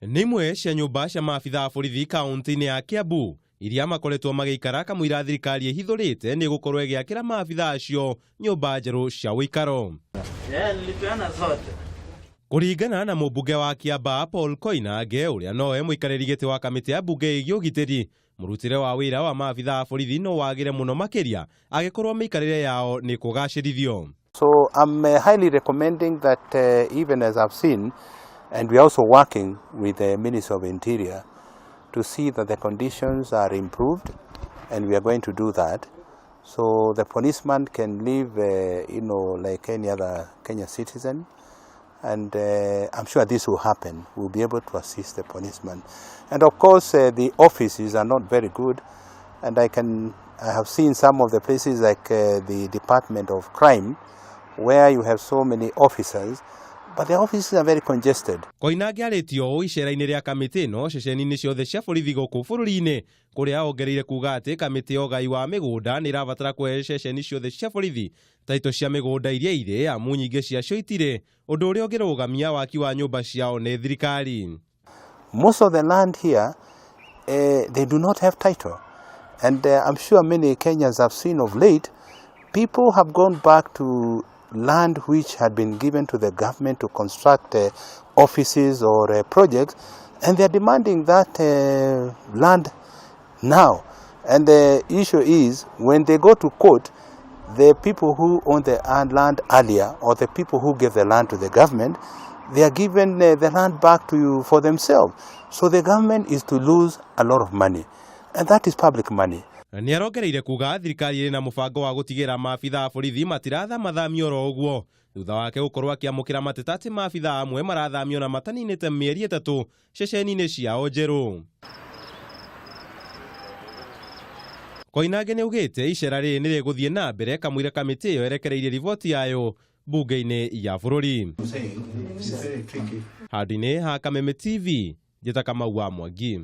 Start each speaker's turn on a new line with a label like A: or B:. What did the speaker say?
A: Nimwe cia nyumba cia mabithaa borithi kaunti-ini ya Kiambaa iria makoretwo magiikara kamwira thirikari ihithurite ni gukorwo igiakira mabithaa acio nyumba njeru cia uikaro. Kuringana na mumbunge wa Kiambaa Paul Koinange uria nowe muikariri giti wa kamiti ya mbunge igii ugitiri, murutire wa wira wa mabithaa borithi no wagire muno makiria agikorwo miikarire yao ni kugacirithio.
B: So I'm highly recommending that even as I've seen, and we're also working with the Ministry of Interior to see that the conditions are improved, and we are going to do that. So the policeman can live, like any other Kenyan citizen, and I'm sure this will happen. We'll be able to assist the policeman. And of course, the offices are not very good, and I have seen some of the places like the Department of Crime, where you have so many officers, but the offices are very congested.
A: Koinange aritio icera-ini ria kamiti no ceceni-ini ciothe cia borithi guku bururi-ini kuria ongereire kuga ati kamiti ogai wa migunda ni irabatara kwehe ceceni ciothe cia borithi taito cia migunda iria iri amu nyingi ciacio itire undu uria ungirugamia waki wa nyumba ciao ni thirikari.
B: Most of the land here, they do not have title, and I'm sure many Kenyans have seen of late, people have gone back to land which had been given to the government to construct offices or projects, and they are demanding that land now. And the issue is, when they go to court, the people who own the land earlier, or the people who gave the land to the government, they are given the land back to you for themselves. So the government is to lose a lot of money, and that is public money.
A: Ni arongereire kuga thirikari iri na mubango wa gutigira mabithaa borithi matirathamio ro uguo thutha wake gukorwo akiamukira mateta ati mabithaa amwe marathamio na mataninite mieri 3 ceceni-ini ciao njeru. Koinange niugite icera-ini ni riguthie na mbere kamwira kamiti iyo erekereirie riboti yayo mbunge-ini ya bururi. Handũ-inĩ ha Kameme TV, njĩta Kamau wa Mwangi.